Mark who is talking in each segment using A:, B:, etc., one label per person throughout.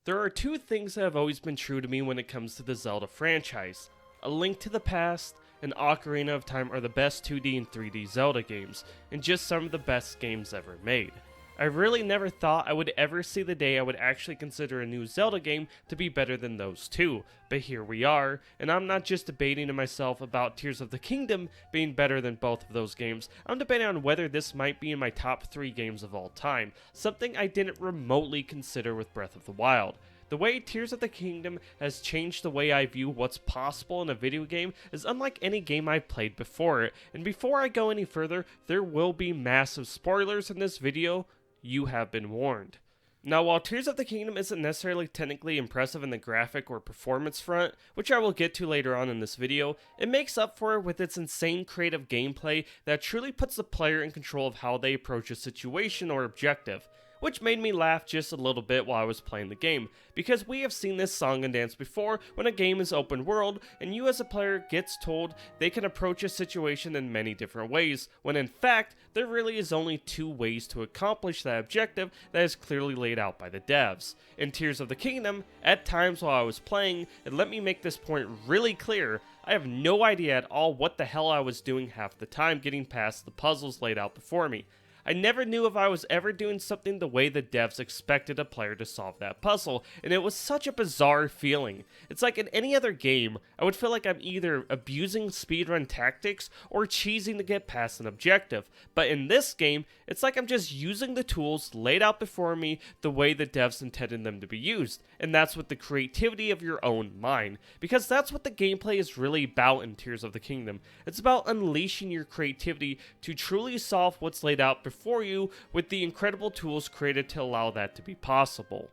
A: There are two things that have always been true to me when it comes to the Zelda franchise. A Link to the Past and Ocarina of Time are the best 2D and 3D Zelda games, and just some of the best games ever made. I really never thought I would ever see the day I would actually consider a new Zelda game to be better than those two, but here we are, and I'm not just debating to myself about Tears of the Kingdom being better than both of those games, I'm debating on whether this might be in my top 3 games of all time, something I didn't remotely consider with Breath of the Wild. The way Tears of the Kingdom has changed the way I view what's possible in a video game is unlike any game I've played before it, and before I go any further, there will be massive spoilers in this video. You have been warned. Now, while Tears of the Kingdom isn't necessarily technically impressive in the graphic or performance front, which I will get to later on in this video, it makes up for it with its insane creative gameplay that truly puts the player in control of how they approach a situation or objective, which made me laugh just a little bit while I was playing the game, because we have seen this song and dance before when a game is open world and you as a player gets told they can approach a situation in many different ways, when in fact there really is only 2 ways to accomplish that objective that is clearly laid out by the devs. In Tears of the Kingdom, at times while I was playing, and let me make this point really clear, I have no idea at all what the hell I was doing half the time getting past the puzzles laid out before me. I never knew if I was ever doing something the way the devs expected a player to solve that puzzle, and it was such a bizarre feeling. It's like in any other game, I would feel like I'm either abusing speedrun tactics or cheesing to get past an objective, but in this game, it's like I'm just using the tools laid out before me the way the devs intended them to be used, and that's with the creativity of your own mind, because that's what the gameplay is really about in Tears of the Kingdom. It's about unleashing your creativity to truly solve what's laid out before you with the incredible tools created to allow that to be possible.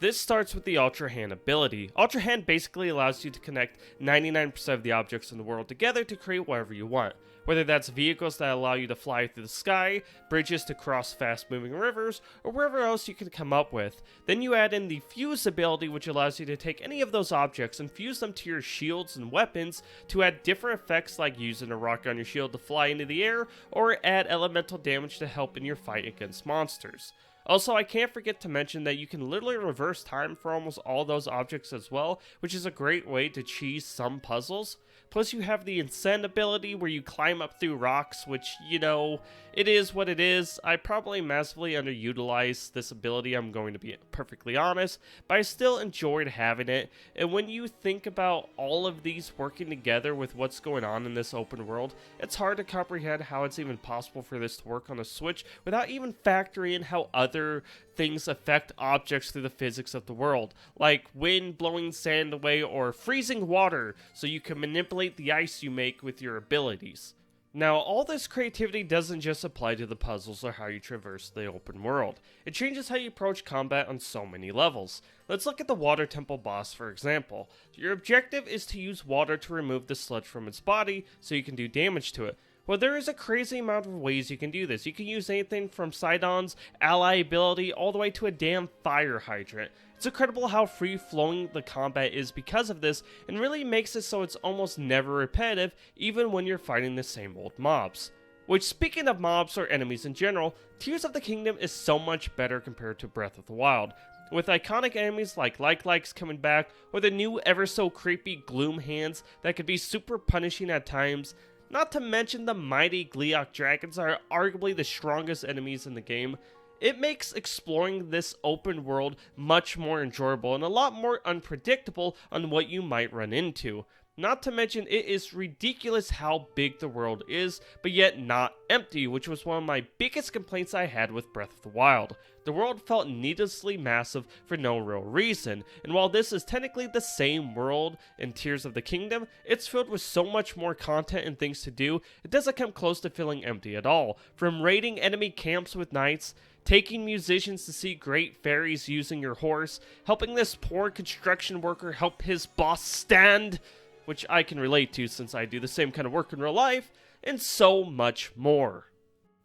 A: This starts with the Ultra Hand ability. Ultra Hand basically allows you to connect 99% of the objects in the world together to create whatever you want. Whether that's vehicles that allow you to fly through the sky, bridges to cross fast-moving rivers, or wherever else you can come up with. Then you add in the Fuse ability, which allows you to take any of those objects and fuse them to your shields and weapons to add different effects like using a rocket on your shield to fly into the air, or add elemental damage to help in your fight against monsters. Also, I can't forget to mention that you can literally reverse time for almost all those objects as well, which is a great way to cheese some puzzles. Plus, you have the Ascend ability where you climb up through rocks, which, you know, it is what it is. I probably massively underutilized this ability, I'm going to be perfectly honest, but I still enjoyed having it. And when you think about all of these working together with what's going on in this open world, it's hard to comprehend how it's even possible for this to work on a Switch without even factoring in how other things affect objects through the physics of the world, like wind blowing sand away or freezing water so you can manipulate the ice you make with your abilities. Now, all this creativity doesn't just apply to the puzzles or how you traverse the open world. It changes how you approach combat on so many levels. Let's look at the Water Temple boss, for example. Your objective is to use water to remove the sludge from its body so you can do damage to it. Well, there is a crazy amount of ways you can do this. You can use anything from Sidon's ally ability all the way to a damn fire hydrant. It's incredible how free-flowing the combat is because of this, and really makes it so it's almost never repetitive, even when you're fighting the same old mobs. Which, speaking of mobs or enemies in general, Tears of the Kingdom is so much better compared to Breath of the Wild, with iconic enemies like Likes coming back, or the new ever so creepy Gloom Hands that could be super punishing at times. Not to mention the mighty Gleeok dragons are arguably the strongest enemies in the game. It makes exploring this open world much more enjoyable and a lot more unpredictable on what you might run into. Not to mention it is ridiculous how big the world is, but yet not empty, which was one of my biggest complaints I had with Breath of the Wild. The world felt needlessly massive for no real reason, and while this is technically the same world in Tears of the Kingdom, it's filled with so much more content and things to do, it doesn't come close to feeling empty at all. From raiding enemy camps with knights, taking musicians to see great fairies using your horse, helping this poor construction worker help his boss stand, which I can relate to since I do the same kind of work in real life, and so much more.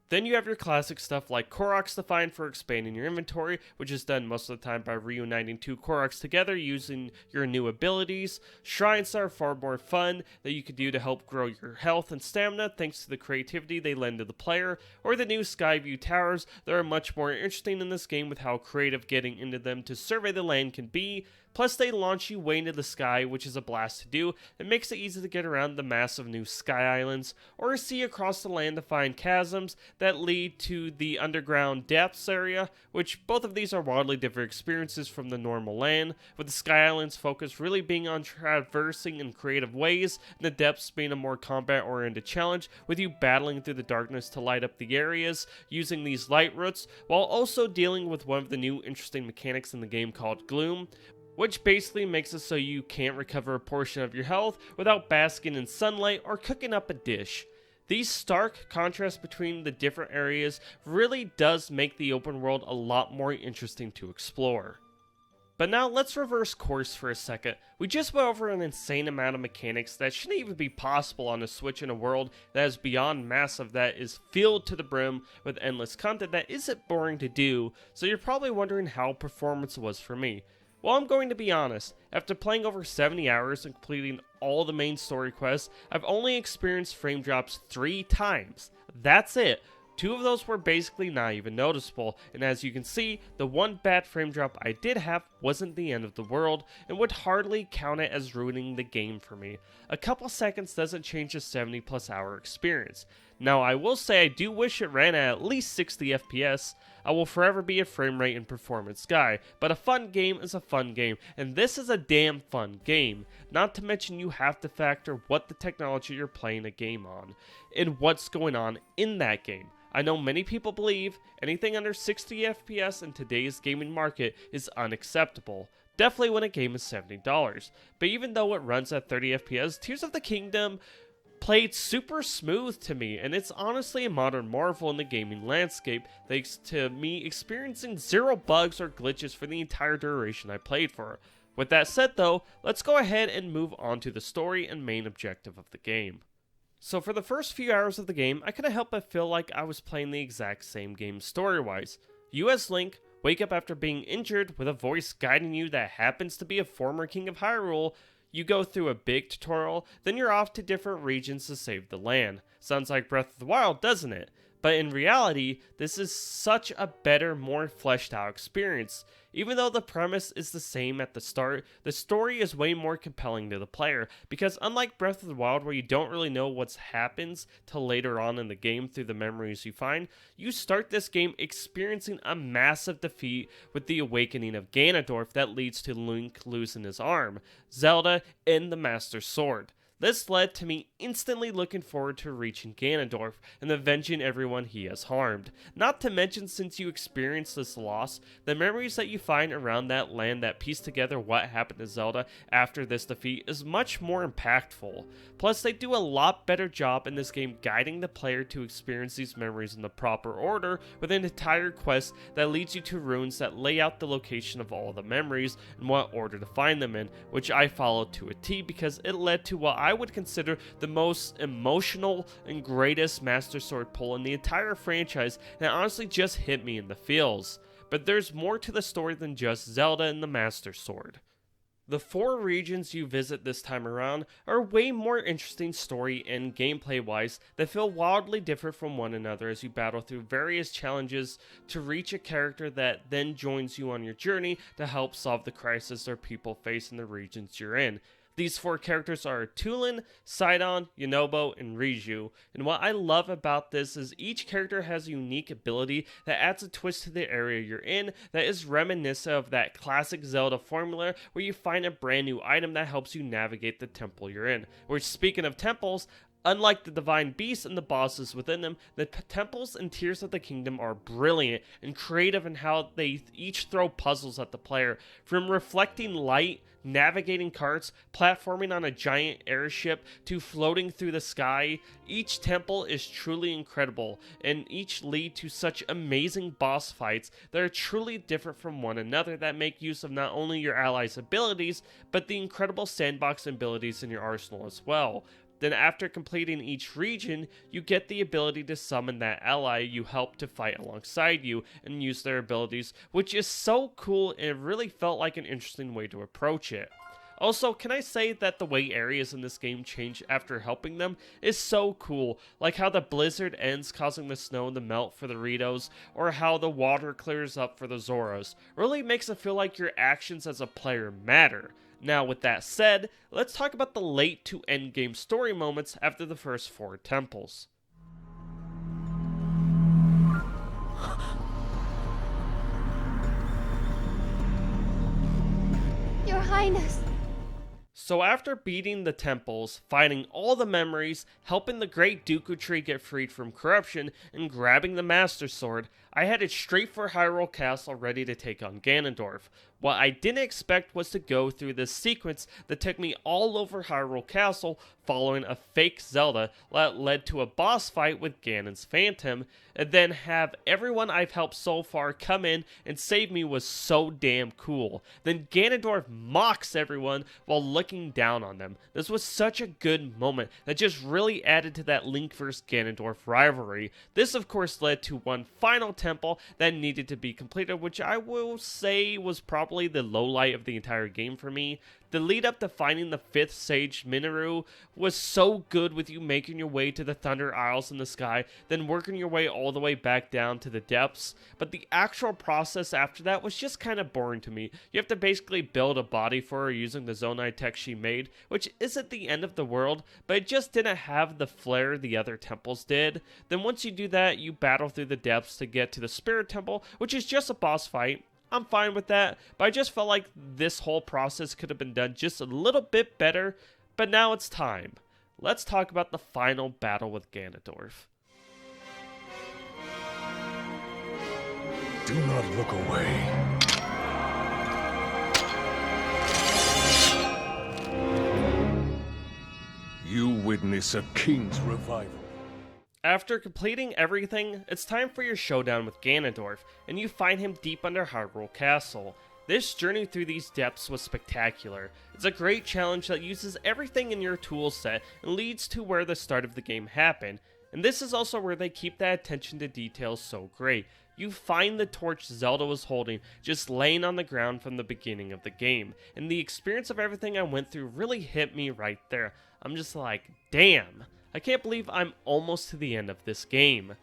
A: Then you have your classic stuff like Koroks Define for expanding your inventory, which is done most of the time by reuniting two Koroks together using your new abilities. Shrines are far more fun that you could do to help grow your health and stamina thanks to the creativity they lend to the player. Or the new Skyview Towers that are much more interesting in this game with how creative getting into them to survey the land can be. Plus, they launch you way into the sky, which is a blast to do. It makes it easy to get around the massive new sky islands, or see across the land to find chasms that lead to the underground depths area, which both of these are wildly different experiences from the normal land, with the sky islands focus really being on traversing in creative ways, and the depths being a more combat-oriented challenge, with you battling through the darkness to light up the areas, using these light roots, while also dealing with one of the new interesting mechanics in the game called Gloom, which basically makes it so you can't recover a portion of your health without basking in sunlight or cooking up a dish. These stark contrasts between the different areas really does make the open world a lot more interesting to explore. But now let's reverse course for a second. We just went over an insane amount of mechanics that shouldn't even be possible on a Switch in a world that is beyond massive, that is filled to the brim with endless content that isn't boring to do, so you're probably wondering how performance was for me. Well, I'm going to be honest, after playing over 70 hours and completing all the main story quests, I've only experienced frame drops 3 times. That's it. 2 of those were basically not even noticeable, and as you can see, the one bad frame drop I did have wasn't the end of the world, and would hardly count it as ruining the game for me. A couple seconds doesn't change a 70 plus hour experience. Now, I will say I do wish it ran at least 60 FPS. I will forever be a frame rate and performance guy, but a fun game is a fun game, and this is a damn fun game. Not to mention you have to factor what the technology you're playing a game on, and what's going on in that game. I know many people believe anything under 60 FPS in today's gaming market is unacceptable. Definitely when a game is $70. But even though it runs at 30 FPS, Tears of the Kingdom played super smooth to me, and it's honestly a modern marvel in the gaming landscape thanks to me experiencing 0 bugs or glitches for the entire duration I played for. With that said though, let's go ahead and move on to the story and main objective of the game. So for the first few hours of the game, I couldn't help but feel like I was playing the exact same game story-wise. You as Link wake up after being injured with a voice guiding you that happens to be a former king of Hyrule. You go through a big tutorial, then you're off to different regions to save the land. Sounds like Breath of the Wild, doesn't it? But in reality, this is such a better, more fleshed out experience. Even though the premise is the same at the start, the story is way more compelling to the player, because unlike Breath of the Wild where you don't really know what happens till later on in the game through the memories you find, you start this game experiencing a massive defeat with the awakening of Ganondorf that leads to Link losing his arm, Zelda, and the Master Sword. This led to me instantly looking forward to reaching Ganondorf and avenging everyone he has harmed. Not to mention, since you experience this loss, the memories that you find around that land that piece together what happened to Zelda after this defeat is much more impactful. Plus, they do a lot better job in this game guiding the player to experience these memories in the proper order, with an entire quest that leads you to runes that lay out the location of all the memories and what order to find them in, which I followed to a T because it led to what I would consider the most emotional and greatest Master Sword pull in the entire franchise, and it honestly just hit me in the feels. But there's more to the story than just Zelda and the Master Sword. The 4 regions you visit this time around are way more interesting story and gameplay wise that feel wildly different from one another as you battle through various challenges to reach a character that then joins you on your journey to help solve the crisis their people face in the regions you're in. These 4 characters are Tulin, Sidon, Yunobo, and Riju, and what I love about this is each character has a unique ability that adds a twist to the area you're in that is reminiscent of that classic Zelda formula where you find a brand new item that helps you navigate the temple you're in. Which, speaking of temples, unlike the divine beasts and the bosses within them, the temples in Tears of the Kingdom are brilliant and creative in how they each throw puzzles at the player, from reflecting light, navigating carts, platforming on a giant airship, to floating through the sky. Each temple is truly incredible, and each lead to such amazing boss fights that are truly different from one another that make use of not only your allies' abilities, but the incredible sandbox abilities in your arsenal as well. Then after completing each region, you get the ability to summon that ally you help to fight alongside you and use their abilities, which is so cool and it really felt like an interesting way to approach it. Also, can I say that the way areas in this game change after helping them is so cool, like how the blizzard ends causing the snow to melt for the Ritos, or how the water clears up for the Zoras. Really makes it feel like your actions as a player matter. Now with that said, let's talk about the late to end game story moments after the first 4 temples.
B: Your Highness.
A: So after beating the temples, finding all the memories, helping the Great Dooku Tree get freed from corruption, and grabbing the Master Sword, I headed straight for Hyrule Castle ready to take on Ganondorf. What I didn't expect was to go through this sequence that took me all over Hyrule Castle following a fake Zelda that led to a boss fight with Ganon's Phantom, and then have everyone I've helped so far come in and save me was so damn cool. Then Ganondorf mocks everyone while looking down on them. This was such a good moment that just really added to that Link vs Ganondorf rivalry. This of course led to one final temple that needed to be completed, which I will say was probably the lowlight of the entire game for me. The lead up to finding the 5th Sage Minoru was so good, with you making your way to the Thunder Isles in the sky, then working your way all the way back down to the depths, but the actual process after that was just kind of boring to me. You have to basically build a body for her using the Zonai tech she made, which isn't the end of the world, but it just didn't have the flair the other temples did. Then once you do that, you battle through the depths to get to the Spirit Temple, which is just a boss fight. I'm fine with that, but I just felt like this whole process could have been done just a little bit better. But now it's time. Let's talk about the final battle with Ganondorf.
C: Do not look away. You witness a king's revival.
A: After completing everything, it's time for your showdown with Ganondorf, and you find him deep under Hyrule Castle. This journey through these depths was spectacular. It's a great challenge that uses everything in your toolset and leads to where the start of the game happened. And this is also where they keep that attention to detail so great. You find the torch Zelda was holding just laying on the ground from the beginning of the game, and the experience of everything I went through really hit me right there. I'm just like, damn. I can't believe I'm almost to the end of this game.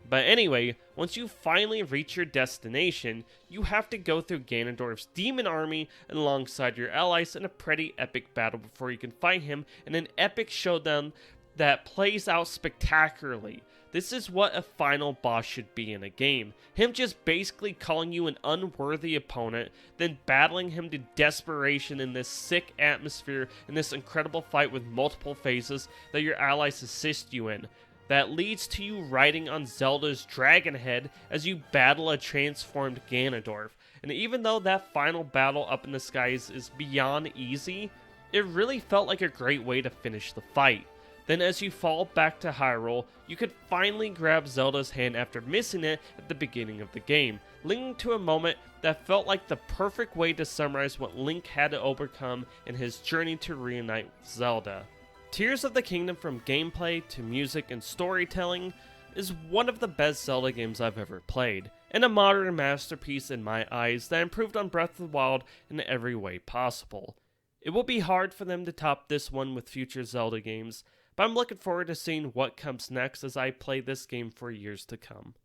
A: But anyway, once you finally reach your destination, you have to go through Ganondorf's demon army alongside your allies in a pretty epic battle before you can fight him in an epic showdown that plays out spectacularly. This is what a final boss should be in a game. Him just basically calling you an unworthy opponent, then battling him to desperation in this sick atmosphere in this incredible fight with multiple phases that your allies assist you in. That leads to you riding on Zelda's dragon head as you battle a transformed Ganondorf. And even though that final battle up in the skies is beyond easy, it really felt like a great way to finish the fight. Then as you fall back to Hyrule, you could finally grab Zelda's hand after missing it at the beginning of the game, leading to a moment that felt like the perfect way to summarize what Link had to overcome in his journey to reunite with Zelda. Tears of the Kingdom, from gameplay to music and storytelling, is one of the best Zelda games I've ever played, and a modern masterpiece in my eyes that improved on Breath of the Wild in every way possible. It will be hard for them to top this one with future Zelda games, but I'm looking forward to seeing what comes next as I play this game for years to come.